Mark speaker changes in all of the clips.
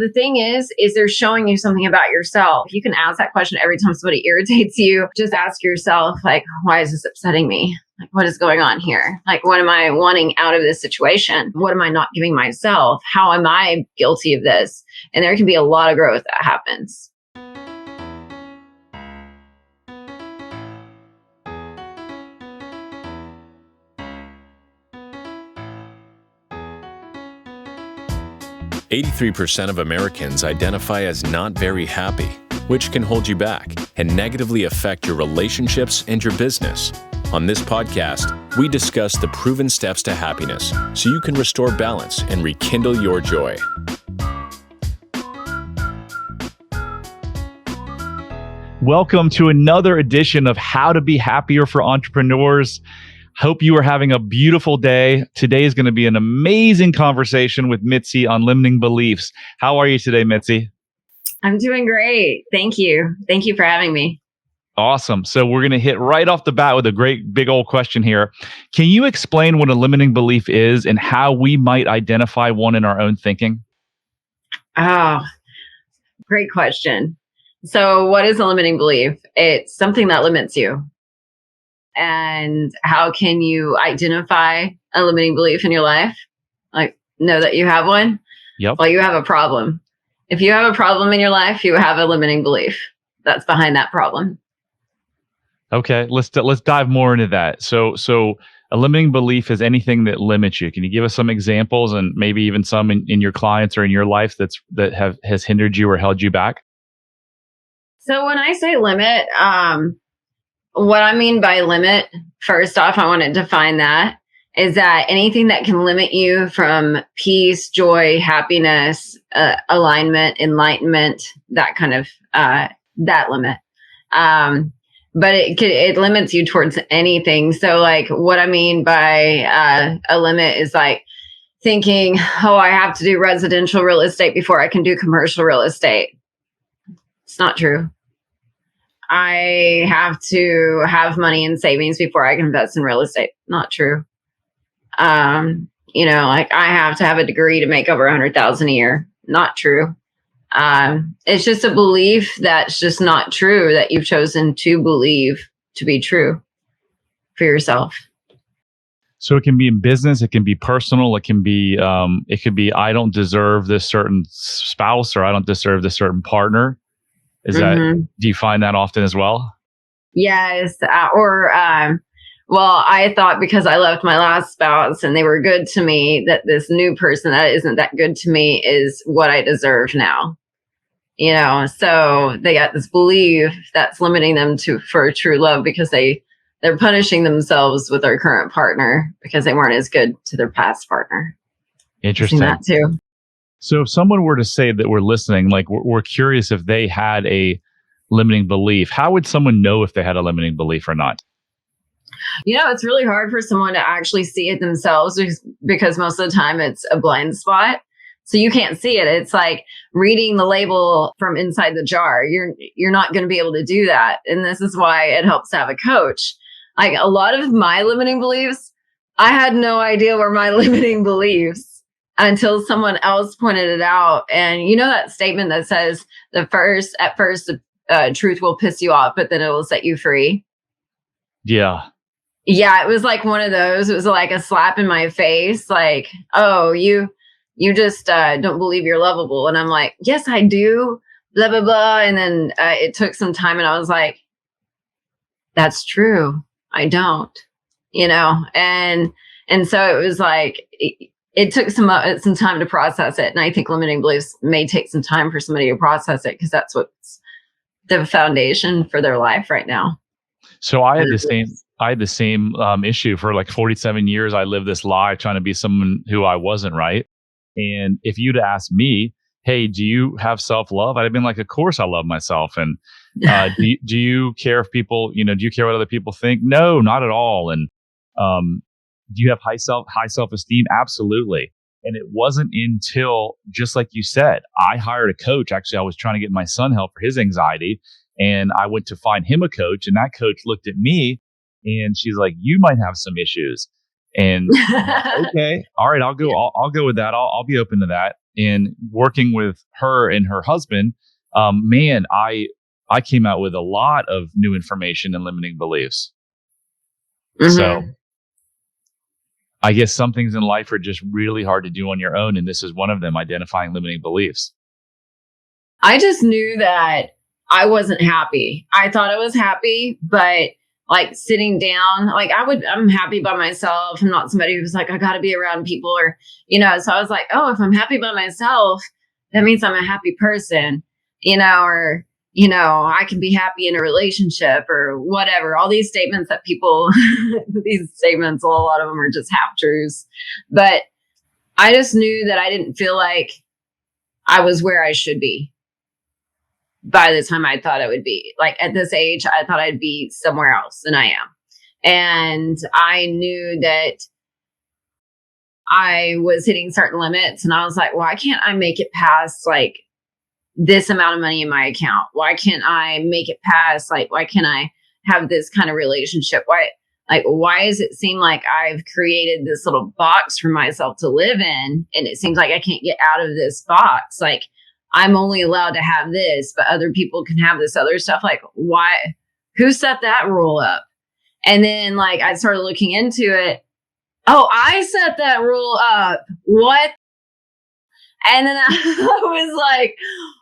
Speaker 1: The thing is they're showing you something about yourself. You can ask that question every time somebody irritates you. Just ask yourself, like, why is this upsetting me? Like, what is going on here? Like, what am I wanting out of this situation? What am I not giving myself? How am I guilty of this? And there can be a lot of growth that happens.
Speaker 2: %83 of Americans identify as not very happy, which can hold you back and negatively affect your relationships and your business. On this podcast, we discuss the proven steps to happiness so you can restore balance and rekindle your joy.
Speaker 3: Welcome to another edition of How to Be Happier for Entrepreneurs. Hope you are having a beautiful day. Today is going to be an amazing conversation with Mitzi on limiting beliefs. How are you today, Mitzi?
Speaker 1: I'm doing great. Thank you. Thank you for having me.
Speaker 3: Awesome. So we're going to hit right off the bat with a great big old question here. Can you explain what a limiting belief is and how we might identify one in our own thinking?
Speaker 1: Oh, great question. So what is a limiting belief? It's something that limits you. And how can you identify a limiting belief in your life? Like, know that you have one?
Speaker 3: Yep.
Speaker 1: Well, you have a problem. If you have a problem in your life, you have a limiting belief that's behind that problem.
Speaker 3: Okay, let's dive more into that. So a limiting belief is anything that limits you. Can you give us some examples and maybe even some in your clients or in your life that has hindered you or held you back?
Speaker 1: So when I say limit, what I mean by limit, first off, I want to define that, is that anything that can limit you from peace, joy, happiness, alignment, enlightenment, that kind of, that limit. But it limits you towards anything. So like what I mean by a limit is like thinking, oh, I have to do residential real estate before I can do commercial real estate. It's not true. I have to have money in savings before I can invest in real estate. Not true. Like I have to have a degree to make over 100,000 a year. Not true. It's just a belief that's just not true that you've chosen to believe to be true for yourself.
Speaker 3: So it can be in business, it can be personal, it could be I don't deserve this certain spouse or I don't deserve this certain partner. Do you find that often as well?
Speaker 1: Yes. Well, I thought because I left my last spouse and they were good to me, that this new person that isn't that good to me is what I deserve now. So they got this belief that's limiting them for true love because they're punishing themselves with their current partner because they weren't as good to their past partner.
Speaker 3: Interesting.
Speaker 1: That too.
Speaker 3: So if someone were to say that we're listening, like we're curious if they had a limiting belief, how would someone know if they had a limiting belief or not?
Speaker 1: It's really hard for someone to actually see it themselves because most of the time it's a blind spot. So you can't see it. It's like reading the label from inside the jar. You're not going to be able to do that. And this is why it helps to have a coach. Like a lot of my limiting beliefs, I had no idea were my limiting beliefs until someone else pointed it out. And that statement that says at first, truth will piss you off, but then it will set you free.
Speaker 3: Yeah.
Speaker 1: Yeah. It was like one of those. It was like a slap in my face. Like, oh, you just don't believe you're lovable. And I'm like, yes, I do. Blah, blah, blah. And then it took some time and I was like, that's true. I don't, and so it was like, it took some time to process it. And I think limiting beliefs may take some time for somebody to process it because that's what's the foundation for their life right now.
Speaker 3: So I had the same issue for like 47 years. I lived this lie trying to be someone who I wasn't, right? And if you'd asked me, hey, do you have self-love? I'd have been like, of course I love myself. And do you care if people, do you care what other people think? No, not at all. And do you have high self-esteem? Absolutely. And it wasn't until, just like you said, I hired a coach. Actually, I was trying to get my son help for his anxiety. And I went to find him a coach. And that coach looked at me and she's like, you might have some issues. And okay, all right, I'll go with that. I'll be open to that. And working with her and her husband, man, I came out with a lot of new information and limiting beliefs.
Speaker 1: Mm-hmm.
Speaker 3: So I guess some things in life are just really hard to do on your own. And this is one of them, identifying limiting beliefs.
Speaker 1: I just knew that I wasn't happy. I thought I was happy, but like sitting down, like I'm happy by myself. I'm not somebody who's like, I got to be around people or, so I was like, oh, if I'm happy by myself, that means I'm a happy person, or, I can be happy in a relationship or whatever. All these statements that people, these statements, a lot of them are just half truths. But I just knew that I didn't feel like I was where I should be by the time I thought I would be. Like at this age, I thought I'd be somewhere else than I am. And I knew that I was hitting certain limits and I was like, why can't I make it past like this amount of money in my account? Why can't I make it past, like, why can't I have this kind of relationship? Why does it seem like I've created this little box for myself to live in? And it seems like I can't get out of this box. Like I'm only allowed to have this, but other people can have this other stuff. Like why, who set that rule up? And then like, I started looking into it. Oh, I set that rule up. What? And then I was like,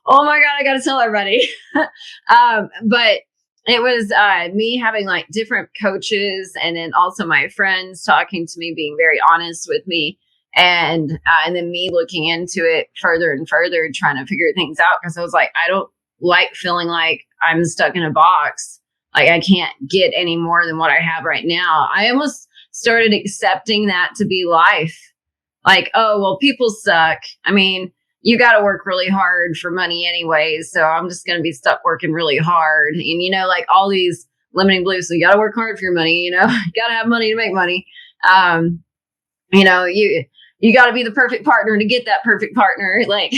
Speaker 1: oh my God, I got to tell everybody. But it was me having like different coaches and then also my friends talking to me, being very honest with me. And then me looking into it further and further, trying to figure things out. Because I was like, I don't like feeling like I'm stuck in a box. Like I can't get any more than what I have right now. I almost started accepting that to be life. Like, oh, well, people suck. I mean, you got to work really hard for money anyways. So I'm just going to be stuck working really hard. And, like all these limiting beliefs, so you got to work hard for your money, you got to have money to make money. You got to be the perfect partner to get that perfect partner. Like,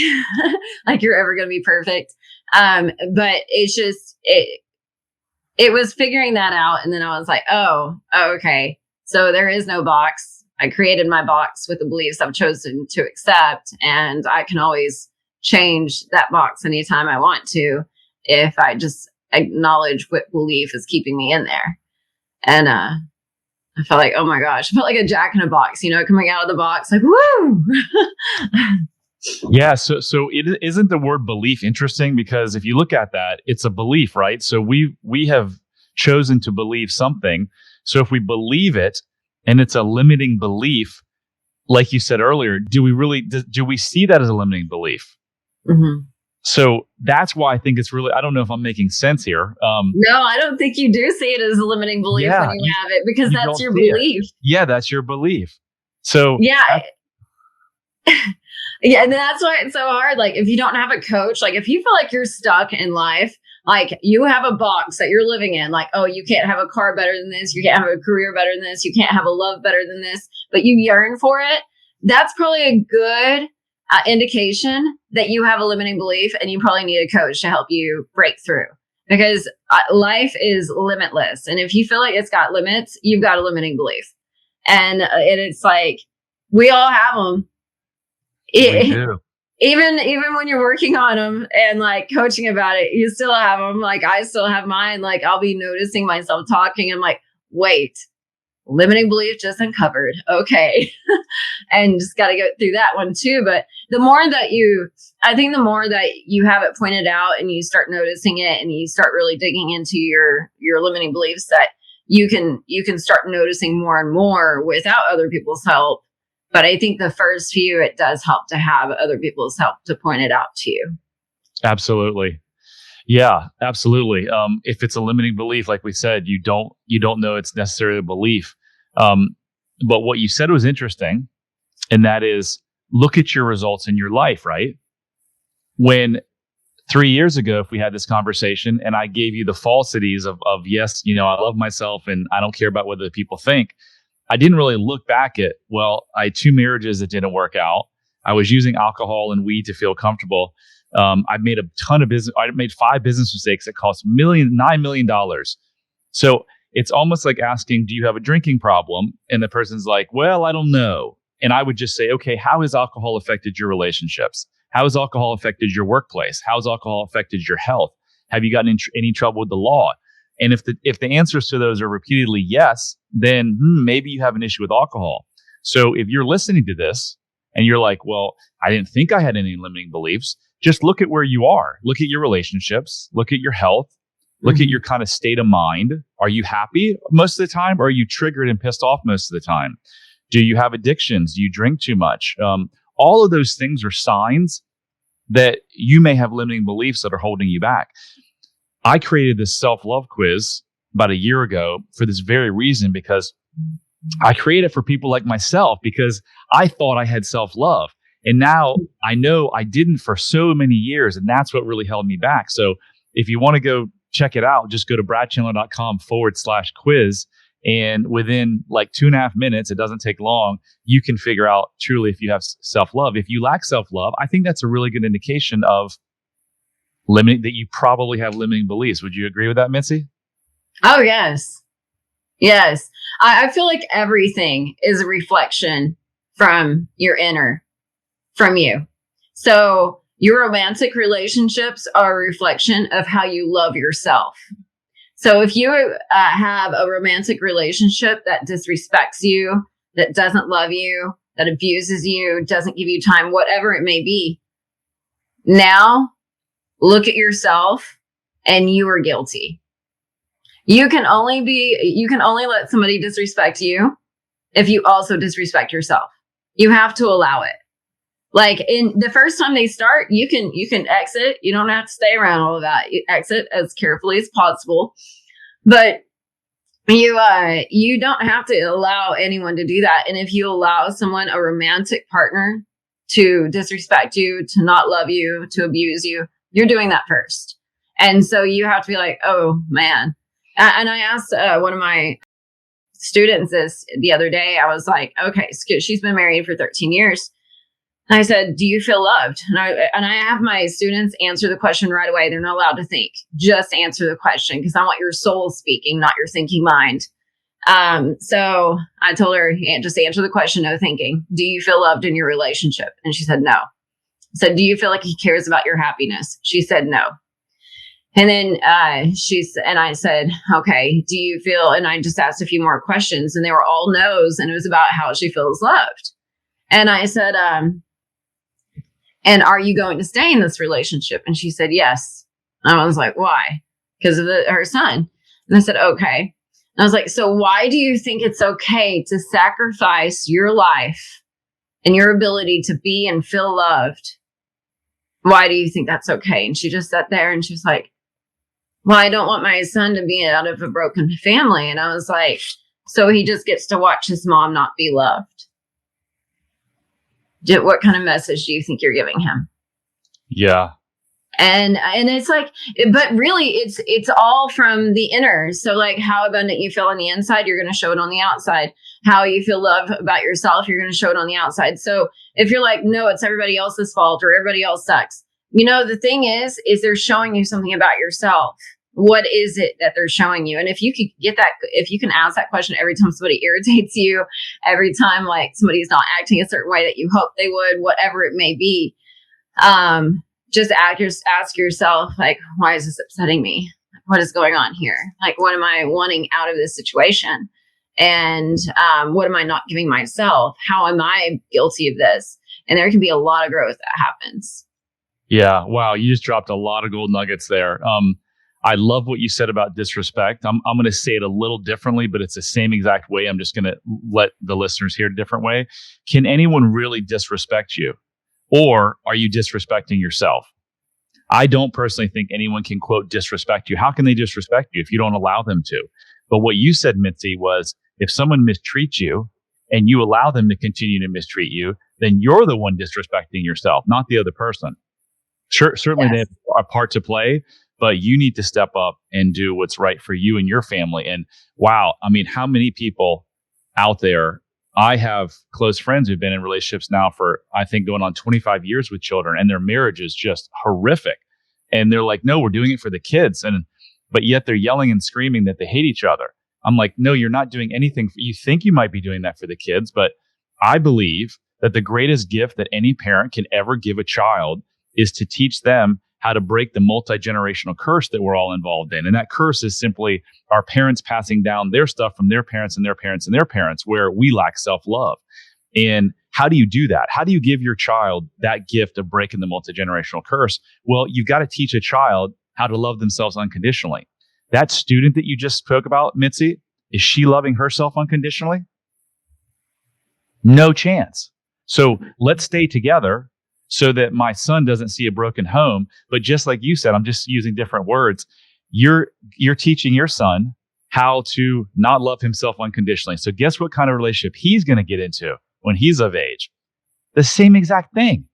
Speaker 1: like you're ever going to be perfect. But it's just, it was figuring that out. And then I was like, oh, okay. So there is no box. I created my box with the beliefs I've chosen to accept. And I can always change that box anytime I want to, if I just acknowledge what belief is keeping me in there. And, I felt like, oh my gosh, I felt like a jack in a box, coming out of the box, like, woo.
Speaker 3: Yeah. So it isn't the word belief interesting, because if you look at that, it's a belief, right? So we have chosen to believe something. So if we believe it and it's a limiting belief, like you said earlier, do we see that as a limiting belief?
Speaker 1: Mm-hmm.
Speaker 3: So that's why I think it's really, I don't know if I'm making sense here.
Speaker 1: No, I don't think you do see it as a limiting belief when you have it, because that's your belief.
Speaker 3: Yeah, that's your belief. So
Speaker 1: yeah. Yeah, and that's why it's so hard. Like if you don't have a coach, like if you feel like you're stuck in life, like you have a box that you're living in, like, oh, you can't have a car better than this. You can't have a career better than this. You can't have a love better than this, but you yearn for it. That's probably a good indication that you have a limiting belief, and you probably need a coach to help you break through, because life is limitless. And if you feel like it's got limits, you've got a limiting belief. And it's like, we all have them.
Speaker 3: We do.
Speaker 1: Even when you're working on them and like coaching about it, you still have them. Like I still have mine. Like I'll be noticing myself talking. I'm like, wait, limiting belief just uncovered. Okay. And just got to go through that one too. But the more that you have it pointed out and you start noticing it and you start really digging into your limiting beliefs, that you can start noticing more and more without other people's help. But I think the first few, it does help to have other people's help to point it out to you.
Speaker 3: Absolutely. Yeah, absolutely. If it's a limiting belief, like we said, you don't know it's necessarily a belief. But what you said was interesting, and that is, look at your results in your life, right? When 3 years ago, if we had this conversation and I gave you the falsities of yes, I love myself and I don't care about what other people think, I didn't really look back at, well, I had 2 marriages that didn't work out. I was using alcohol and weed to feel comfortable. I made a ton of business. I made 5 business mistakes that cost $9 million. So it's almost like asking, do you have a drinking problem? And the person's like, well, I don't know. And I would just say, okay, how has alcohol affected your relationships? How has alcohol affected your workplace? How has alcohol affected your health? Have you gotten in any trouble with the law? And if the answers to those are repeatedly yes, then maybe you have an issue with alcohol. So if you're listening to this and you're like, well, I didn't think I had any limiting beliefs, just look at where you are. Look at your relationships. Look at your health. Look at your kind of state of mind. Are you happy most of the time, or are you triggered and pissed off most of the time? Do you have addictions? Do you drink too much? All of those things are signs that you may have limiting beliefs that are holding you back. I created this self-love quiz about a year ago for this very reason, because I created it for people like myself because I thought I had self-love. And now I know I didn't for so many years. And that's what really held me back. So if you want to go check it out, just go to bradchandler.com/quiz. And within like 2.5 minutes, it doesn't take long, you can figure out truly if you have self-love. If you lack self-love, I think that's a really good indication of that you probably have limiting beliefs. Would you agree with that, Mitzi?
Speaker 1: Oh, yes. Yes. I feel like everything is a reflection from your inner, from you. So your romantic relationships are a reflection of how you love yourself. So if you have a romantic relationship that disrespects you, that doesn't love you, that abuses you, doesn't give you time, whatever it may be, now look at yourself and you are guilty. You can only let somebody disrespect you if you also disrespect yourself. You have to allow it. Like in the first time they start, you can exit. You don't have to stay around all of that. You exit as carefully as possible. But you don't have to allow anyone to do that. And if you allow someone, a romantic partner, to disrespect you, to not love you, to abuse you, you're doing that first. And so you have to be like, oh man. And I asked one of my students this the other day. I was like, okay, she's been married for 13 years. And I said, do you feel loved? And I have my students answer the question right away. They're not allowed to think. Just answer the question, because I want your soul speaking, not your thinking mind. So I told her, just answer the question, no thinking. Do you feel loved in your relationship? And she said, no. I said, do you feel like he cares about your happiness? She said, no. And then I said, okay, do you feel, and I just asked a few more questions, and they were all no's, and it was about how she feels loved. And I said, and are you going to stay in this relationship? And she said, yes. And I was like, why? Because of her son. And I said, okay. And I was like, so why do you think it's okay to sacrifice your life and your ability to be and feel loved? Why do you think that's okay? And she just sat there and she was like, well, I don't want my son to be out of a broken family. And I was like, so he just gets to watch his mom not be loved. What kind of message do you think you're giving him?
Speaker 3: Yeah.
Speaker 1: And it's like, but really it's all from the inner. So like how abundant you feel on the inside, you're going to show it on the outside. How you feel love about yourself, you're going to show it on the outside. So if you're like, no, it's everybody else's fault or everybody else sucks. You know, the thing is they're showing you something about yourself. What is it that they're showing you? And if you could get that, if you can ask that question every time somebody irritates you, every time like somebody's not acting a certain way that you hope they would, whatever it may be, just ask yourself, like, why is this upsetting me? What is going on here? Like, what am I wanting out of this situation? And what am I not giving myself? How am I guilty of this? And there can be a lot of growth that happens.
Speaker 3: Yeah. Wow. You just dropped a lot of gold nuggets there. I love what you said about disrespect. I'm going to say it a little differently, but it's the same exact way. I'm just going to let the listeners hear it a different way. Can anyone really disrespect you? Or are you disrespecting yourself? I don't personally think anyone can, quote, disrespect you. How can they disrespect you if you don't allow them to? But what you said, Mitzi, was if someone mistreats you and you allow them to continue to mistreat you, then you're the one disrespecting yourself, not the other person. Sure, certainly yes. They have a part to play, but you need to step up and do what's right for you and your family. And wow, I mean, how many people out there? I have close friends who've been in relationships now for, I think, going on 25 years with children, and their marriage is just horrific. And they're like, no, we're doing it for the kids. But yet they're yelling and screaming that they hate each other. I'm like, no, you're not doing anything. You think you might be doing that for the kids, but I believe that the greatest gift that any parent can ever give a child is to teach them how to break the multi-generational curse that we're all involved in. And that curse is simply our parents passing down their stuff from their parents and their parents and their parents, where we lack self-love. And how do you do that? How do you give your child that gift of breaking the multi-generational curse? Well, you've got to teach a child how to love themselves unconditionally. That student that you just spoke about, Mitzi, is she loving herself unconditionally? No chance. So let's stay together so that my son doesn't see a broken home. But just like you said, I'm just using different words. You're teaching your son how to not love himself unconditionally. So guess what kind of relationship he's going to get into when he's of age? The same exact thing.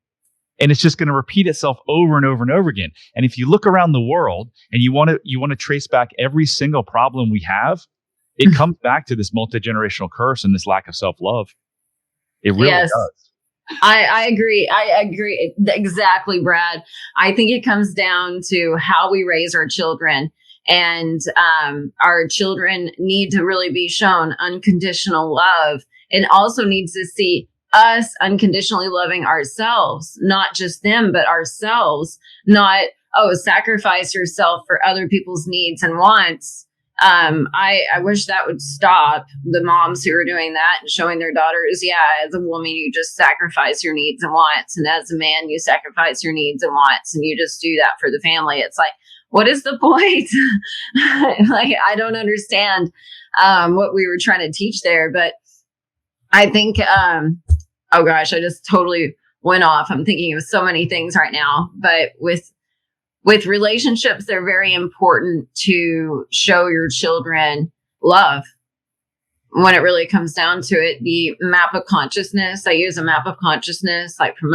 Speaker 3: And it's just going to repeat itself over and over and over again. And if you look around the world and you want to trace back every single problem we have, it comes back to this multi-generational curse and this lack of self-love. It really does.
Speaker 1: I agree. I agree. Exactly, Brad. I think it comes down to how we raise our children. And our children need to really be shown unconditional love, and also needs to see us unconditionally loving ourselves, not just them, but ourselves. Not, sacrifice yourself for other people's needs and wants. I wish that would stop, the moms who are doing that and showing their daughters, as a woman, you just sacrifice your needs and wants. And as a man, you sacrifice your needs and wants, and you just do that for the family. It's like, what is the point? Like, I don't understand what we were trying to teach there. But I think, oh gosh, I just totally went off. I'm thinking of so many things right now. But with relationships, they're very important to show your children love. When it really comes down to it, the map of consciousness, I use a map of consciousness like from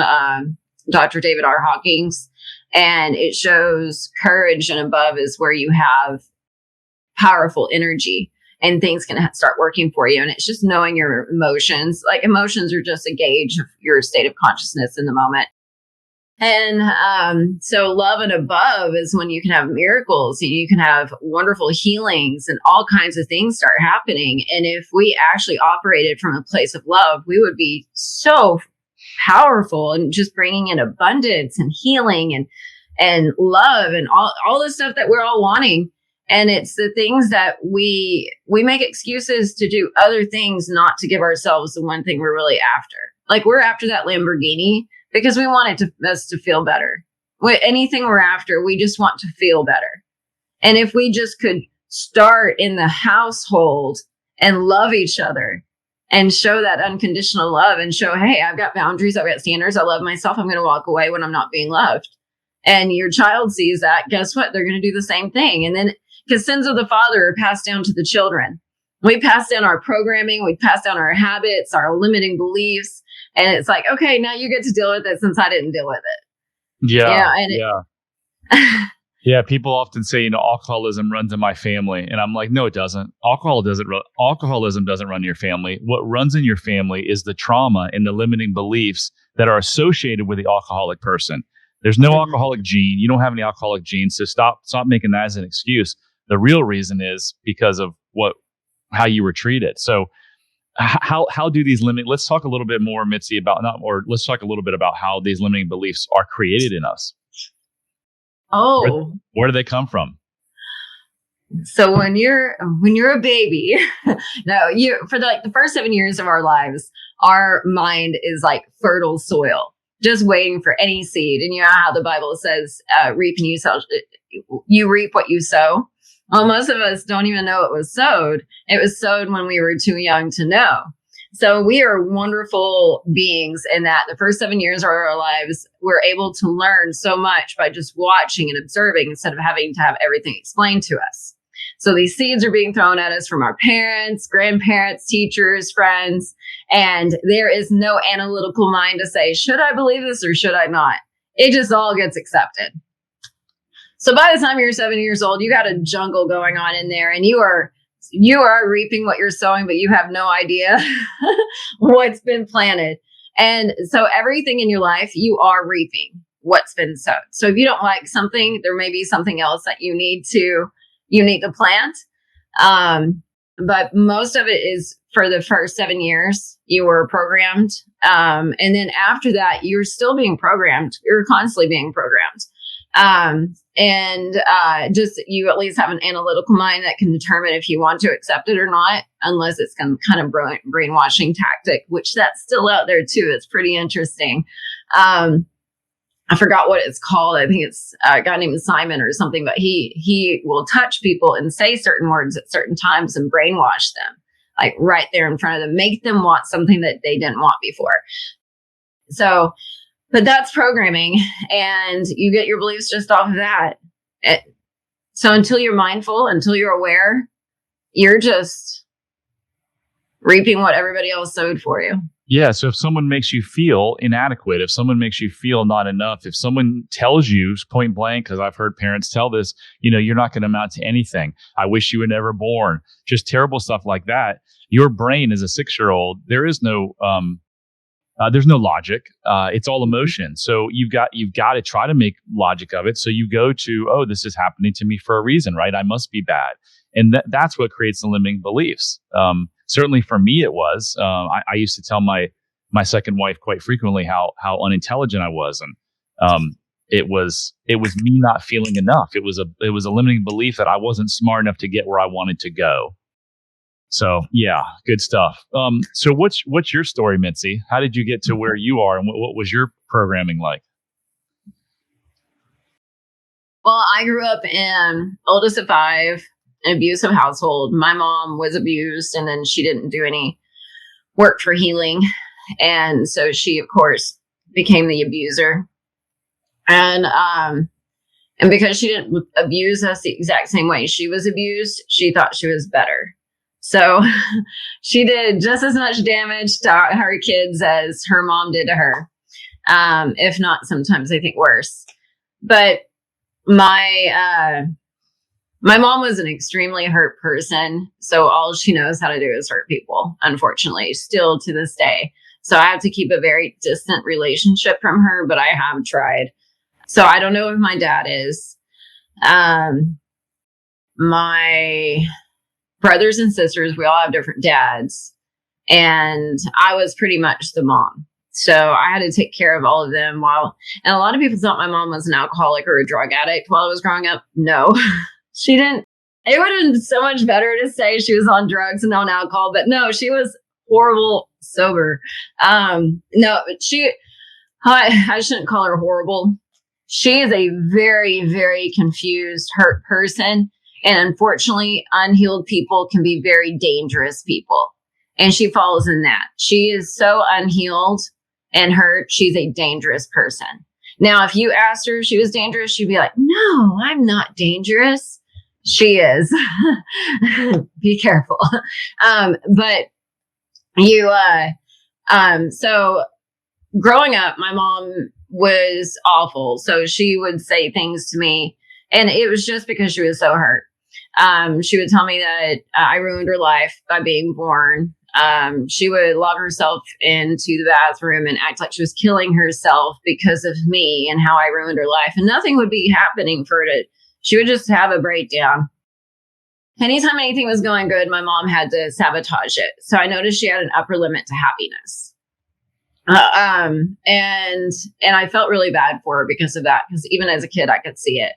Speaker 1: Dr. David R. Hawkins, and it shows courage and above is where you have powerful energy and things can start working for you. And it's just knowing your emotions. Like, emotions are just a gauge of your state of consciousness in the moment. And so love and above is when you can have miracles and you can have wonderful healings and all kinds of things start happening. And if we actually operated from a place of love, we would be so powerful and just bringing in abundance and healing and love and all the stuff that we're all wanting. And it's the things that we make excuses to do other things, not to give ourselves the one thing we're really after. Like, we're after that Lamborghini because we want us to feel better. Anything we're after, we just want to feel better. And if we just could start in the household and love each other and show that unconditional love and show, hey, I've got boundaries, I've got standards, I love myself, I'm going to walk away when I'm not being loved. And your child sees that, guess what? They're going to do the same thing. And then, because sins of the father are passed down to the children. We pass down our programming, we pass down our habits, our limiting beliefs. And it's like, okay, now you get to deal with it since I didn't deal with it.
Speaker 3: Yeah. People often say, alcoholism runs in my family. And I'm like, no, it doesn't. Alcoholism doesn't run your family. What runs in your family is the trauma and the limiting beliefs that are associated with the alcoholic person. There's no alcoholic gene. You don't have any alcoholic genes. So stop making that as an excuse. The real reason is because of how you were treated. So how do these let's talk a little bit more, Mitzi, let's talk a little bit about how these limiting beliefs are created in us.
Speaker 1: Oh,
Speaker 3: where do they come from?
Speaker 1: So when you're a baby, for the first 7 years of our lives, our mind is like fertile soil, just waiting for any seed. And you know how the Bible says, reap and you reap what you sow. Well, most of us don't even know it was sowed. It was sowed when we were too young to know. So we are wonderful beings in that the first 7 years of our lives, we're able to learn so much by just watching and observing instead of having to have everything explained to us. So these seeds are being thrown at us from our parents, grandparents, teachers, friends, and there is no analytical mind to say, should I believe this or should I not? It just all gets accepted. So by the time you're 7 years old, you got a jungle going on in there, and you are reaping what you're sowing, but you have no idea what's been planted. And so everything in your life, you are reaping what's been sowed. So if you don't like something, there may be something else that you need to plant. But most of it is for the first 7 years, you were programmed. And then after that, you're still being programmed. You're constantly being programmed. Just you at least have an analytical mind that can determine if you want to accept it or not, unless it's some kind of brainwashing tactic, which that's still out there too. It's pretty interesting. I forgot what it's called. I think it's a guy named Simon or something, but he will touch people and say certain words at certain times and brainwash them, like right there in front of them, make them want something that they didn't want before. So, but that's programming, and you get your beliefs just off of that. So until you're mindful, until you're aware, you're just reaping what everybody else sowed for you.
Speaker 3: Yeah. So if someone makes you feel inadequate, if someone makes you feel not enough, if someone tells you point blank, because I've heard parents tell this, you're not going to amount to anything. I wish you were never born. Just terrible stuff like that. Your brain as a 6-year-old, there's no logic. It's all emotion. So you've got to try to make logic of it. So you go to, oh, this is happening to me for a reason, right? I must be bad. And that's what creates the limiting beliefs. Certainly for me, it was. I used to tell my second wife quite frequently how unintelligent I was, and it was me not feeling enough. It was a limiting belief that I wasn't smart enough to get where I wanted to go. So yeah, good stuff. So what's your story, Mitzi? How did you get to where you are, and what was your programming like?
Speaker 1: Well, I grew up in oldest of 5. An abusive household. My mom was abused, and then she didn't do any work for healing. And so she, of course, became the abuser. And because she didn't abuse us the exact same way she was abused, she thought she was better. So she did just as much damage to her kids as her mom did to her. If not, sometimes I think worse. But my mom was an extremely hurt person, so all she knows how to do is hurt people, unfortunately, still to this day. So I have to keep a very distant relationship from her, but I have tried. So I don't know if my dad is. My brothers and sisters, we all have different dads, and I was pretty much the mom. So I had to take care of all of them and a lot of people thought my mom was an alcoholic or a drug addict while I was growing up. No. She didn't. It would have been so much better to say she was on drugs and on alcohol, but no, she was horrible sober. No, I shouldn't call her horrible. She is a very, very confused, hurt person. And unfortunately, unhealed people can be very dangerous people. And she falls in that. She is so unhealed and hurt. She's a dangerous person. Now, if you asked her if she was dangerous, she'd be like, no, I'm not dangerous. She is. Be careful. But you, so growing up, my mom was awful. So she would say things to me, and it was just because she was so hurt. She would tell me that I ruined her life by being born. She would lock herself into the bathroom and act like she was killing herself because of me and how I ruined her life. And nothing would be happening for her she would just have a breakdown. Anytime anything was going good, my mom had to sabotage it. So I noticed she had an upper limit to happiness. And I felt really bad for her because of that, because even as a kid, I could see it.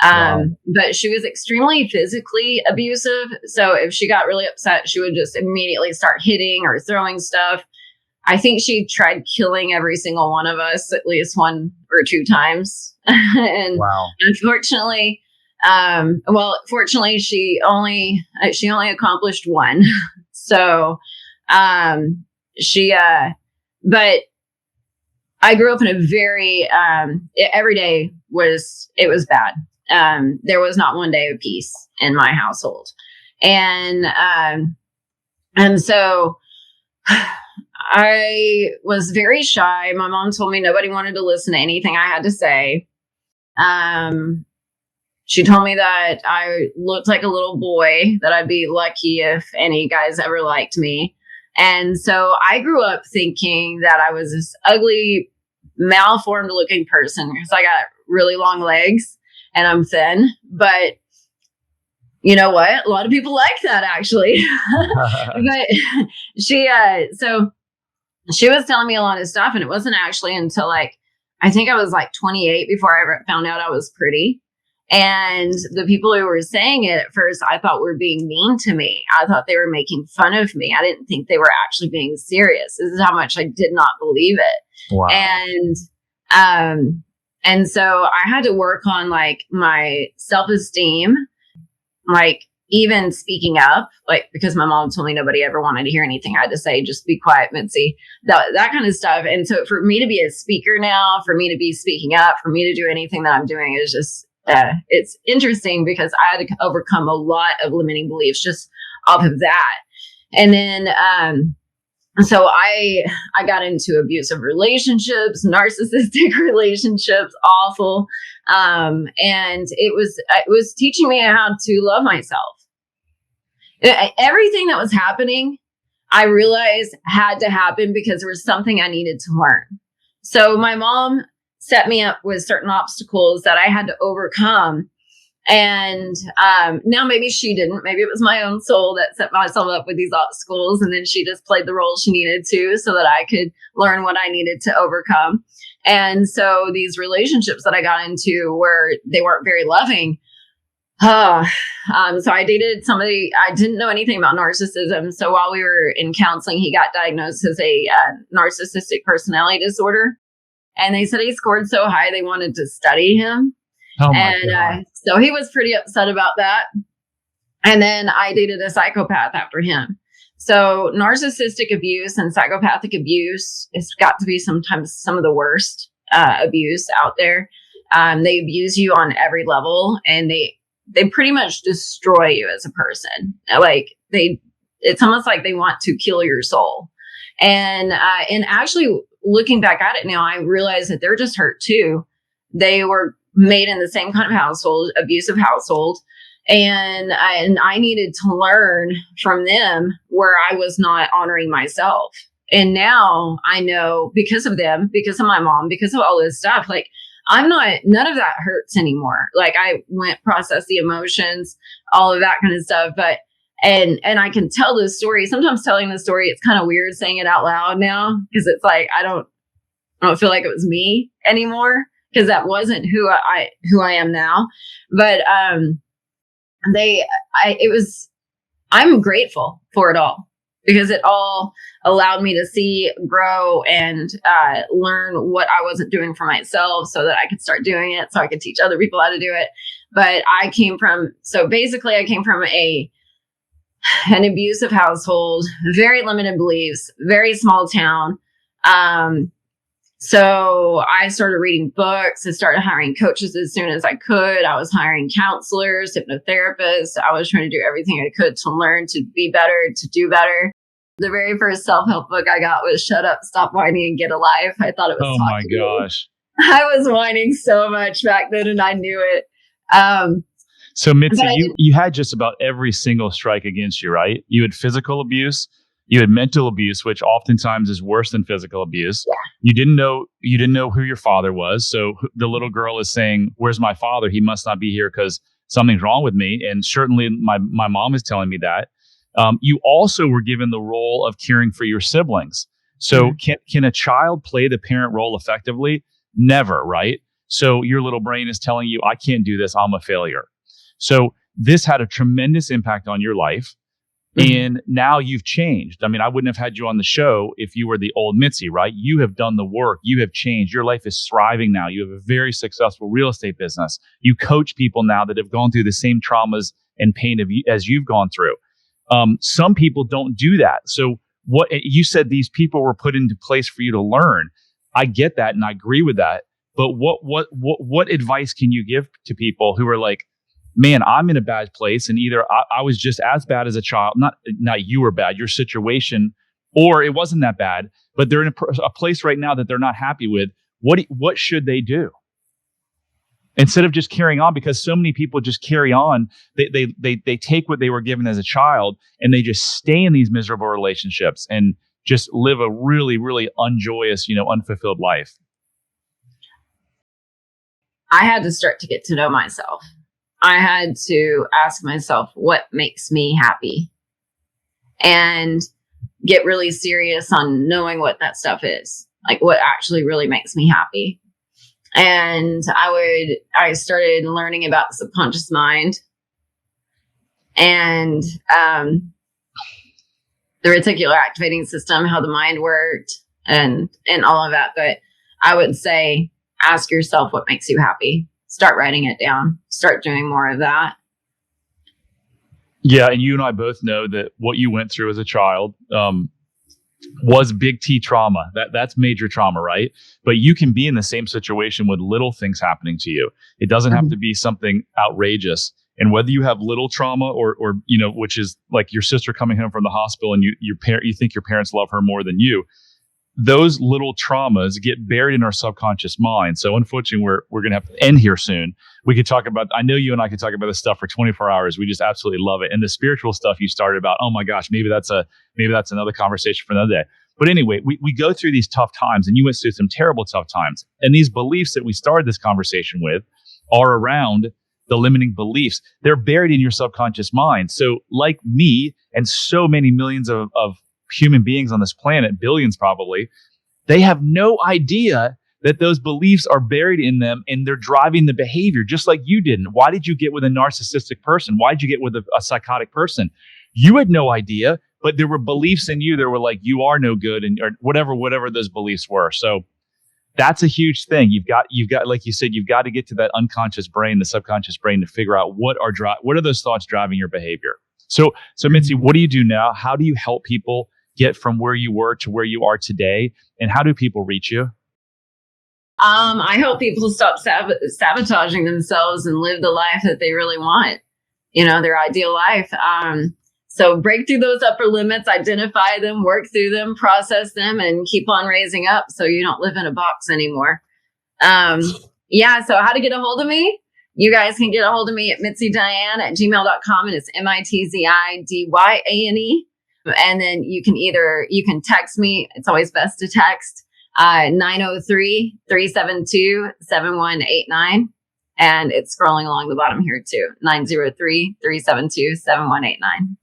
Speaker 3: Wow.
Speaker 1: But she was extremely physically abusive. So if she got really upset, she would just immediately start hitting or throwing stuff. I think she tried killing every single one of us at least 1 or 2 times. And
Speaker 3: wow.
Speaker 1: Unfortunately, fortunately, she only accomplished 1. So, but I grew up in a very, every day was bad. There was not one day of peace in my household. And so I was very shy. My mom told me nobody wanted to listen to anything I had to say. She told me that I looked like a little boy, that I'd be lucky if any guys ever liked me. And so I grew up thinking that I was this ugly, malformed looking person because I got really long legs and I'm thin. But you know what? A lot of people like that, actually. But she was telling me a lot of stuff. And it wasn't actually until like, I think I was like 28 before I ever found out I was pretty. And the people who were saying it at first, I thought were being mean to me. I thought they were making fun of me. I didn't think they were actually being serious. This is how much I did not believe it.
Speaker 3: Wow.
Speaker 1: And so I had to work on like my self-esteem, like even speaking up, like, because my mom told me nobody ever wanted to hear anything I had to say, just be quiet, Mitzi, that kind of stuff. And so for me to be a speaker now, for me to be speaking up, for me to do anything that I'm doing is just, it's interesting because I had to overcome a lot of limiting beliefs just off of that. And then, so I got into abusive relationships, narcissistic relationships, awful. And it was teaching me how to love myself. Everything that was happening, I realized had to happen because there was something I needed to learn. So my mom set me up with certain obstacles that I had to overcome. And now maybe she didn't. Maybe it was my own soul that set myself up with these obstacles. And then she just played the role she needed to so that I could learn what I needed to overcome. And so these relationships that I got into where they weren't very loving. So I dated somebody, I didn't know anything about narcissism. So while we were in counseling, he got diagnosed as a narcissistic personality disorder. And they said he scored so high, they wanted to study him.
Speaker 3: Oh
Speaker 1: And so he was pretty upset about that. And then I dated a psychopath after him. So narcissistic abuse and psychopathic abuse has got to be sometimes some of the worst abuse out there. They abuse you on every level, and they pretty much destroy you as a person. Like it's almost like they want to kill your soul. And actually looking back at it now, I realize that they're just hurt too. They were made in the same kind of household, abusive household. And I needed to learn from them where I was not honoring myself. And now I know because of them, because of my mom, because of all this stuff, like none of that hurts anymore. Like I process the emotions, all of that kind of stuff. But, and I can tell this story. Sometimes telling the story, it's kind of weird saying it out loud now, because it's like, I don't feel like it was me anymore, because that wasn't who I am now. But, I'm grateful for it all, because it all allowed me to see, grow, and learn what I wasn't doing for myself so that I could start doing it, so I could teach other people how to do it. But I came from an abusive household, very limited beliefs, very small town. So I started reading books. I started hiring coaches as soon as I could. I was hiring counselors, hypnotherapists. I was trying to do everything I could to learn to be better, to do better. The very first self-help book I got was Shut Up, Stop Whining, and Get a Life. I thought it was
Speaker 3: oh my gosh.
Speaker 1: I was whining so much back then, and I knew it.
Speaker 3: So Mitzi, you had just about every single strike against you, right? You had physical abuse. You had mental abuse, which oftentimes is worse than physical abuse.
Speaker 1: Yeah.
Speaker 3: You didn't know who your father was. So the little girl is saying, "Where's my father? He must not be here because something's wrong with me." And certainly my mom is telling me that. You also were given the role of caring for your siblings. So can a child play the parent role effectively? Never, right? So your little brain is telling you, "I can't do this. I'm a failure." So this had a tremendous impact on your life. And now you've changed. I mean, I wouldn't have had you on the show if you were the old Mitzi, right? You have done the work. You have changed. Your life is thriving now. You have a very successful real estate business. You coach people now that have gone through the same traumas and pain as you've gone through. Some people don't do that. So what you said, these people were put into place for you to learn. I get that, and I agree with that. But what advice can you give to people who are like, "Man, I'm in a bad place, and either I was just as bad as a child, not you were bad, your situation, or it wasn't that bad, but they're in a place right now that they're not happy with." What should they do instead of just carrying on? Because so many people just carry on. They take what they were given as a child, and they just stay in these miserable relationships and just live a really, really unjoyous, unfulfilled life.
Speaker 1: I had to start to get to know myself. I had to ask myself, what makes me happy? And get really serious on knowing what that stuff is, like what actually really makes me happy. And I started learning about the subconscious mind and the reticular activating system, how the mind worked and all of that. But I would say, ask yourself what makes you happy. Start writing it down. Start doing more of that.
Speaker 3: Yeah, and you and I both know that what you went through as a child was big T trauma. That's major trauma, right? But you can be in the same situation with little things happening to you. It doesn't have to be something outrageous. And whether you have little trauma or which is like your sister coming home from the hospital and you think your parents love her more than you, those little traumas get buried in our subconscious mind. So unfortunately, we're going to have to end here soon. We could talk about, I know you and I could talk about this stuff for 24 hours. We just absolutely love it. And the spiritual stuff you started about, oh my gosh, maybe that's another conversation for another day. But anyway, we go through these tough times, and you went through some terrible tough times. And these beliefs that we started this conversation with are around the limiting beliefs. They're buried in your subconscious mind. So like me and so many millions of human beings on this planet, billions probably, they have no idea that those beliefs are buried in them and they're driving the behavior, just like you didn't. Why did you get with a narcissistic person? Why did you get with a psychotic person? You had no idea, but there were beliefs in you that were like, you are no good, and or whatever those beliefs were. So that's a huge thing. You've got, like you said, you've got to get to that unconscious brain, the subconscious brain, to figure out what are those thoughts driving your behavior. So Mitzi, what do you do now? How do you help people get from where you were to where you are today? And how do people reach you?
Speaker 1: I help people stop sabotaging themselves and live the life that they really want, their ideal life. So break through those upper limits, identify them, work through them, process them, and keep on raising up so you don't live in a box anymore. So how to get a hold of me? You guys can get a hold of me at mitzidyane@gmail.com, and it's MITZIDYANE. And then you can text me. It's always best to text 903-372-7189. And it's scrolling along the bottom here too. 903-372-7189.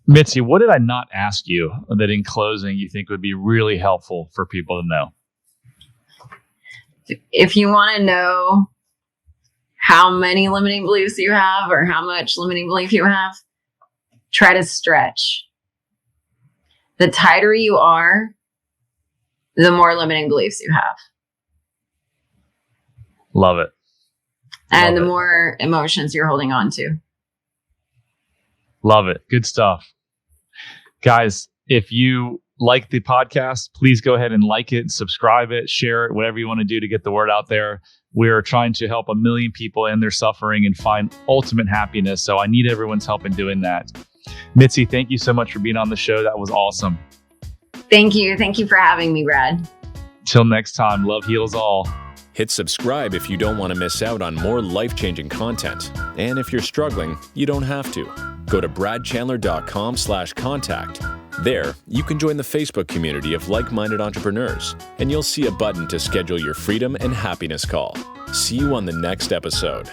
Speaker 3: Mitzi, what did I not ask you that in closing you think would be really helpful for people to know?
Speaker 1: If you want to know how many limiting beliefs you have or how much limiting belief you have, try to stretch. The tighter you are, the more limiting beliefs you have.
Speaker 3: Love it.
Speaker 1: And the more emotions you're holding on to.
Speaker 3: Love it. Good stuff. Guys, if you like the podcast, please go ahead and like it, subscribe it, share it, whatever you want to do to get the word out there. We're trying to help 1 million people end their suffering and find ultimate happiness. So I need everyone's help in doing that. Mitzi, thank you so much for being on the show. That was awesome.
Speaker 1: Thank you. Thank you for having me, Brad.
Speaker 3: Till next time, love heals all.
Speaker 2: Hit subscribe if you don't want to miss out on more life-changing content. And if you're struggling, you don't have to. Go to bradchandler.com/contact. There, you can join the Facebook community of like-minded entrepreneurs, and you'll see a button to schedule your freedom and happiness call. See you on the next episode.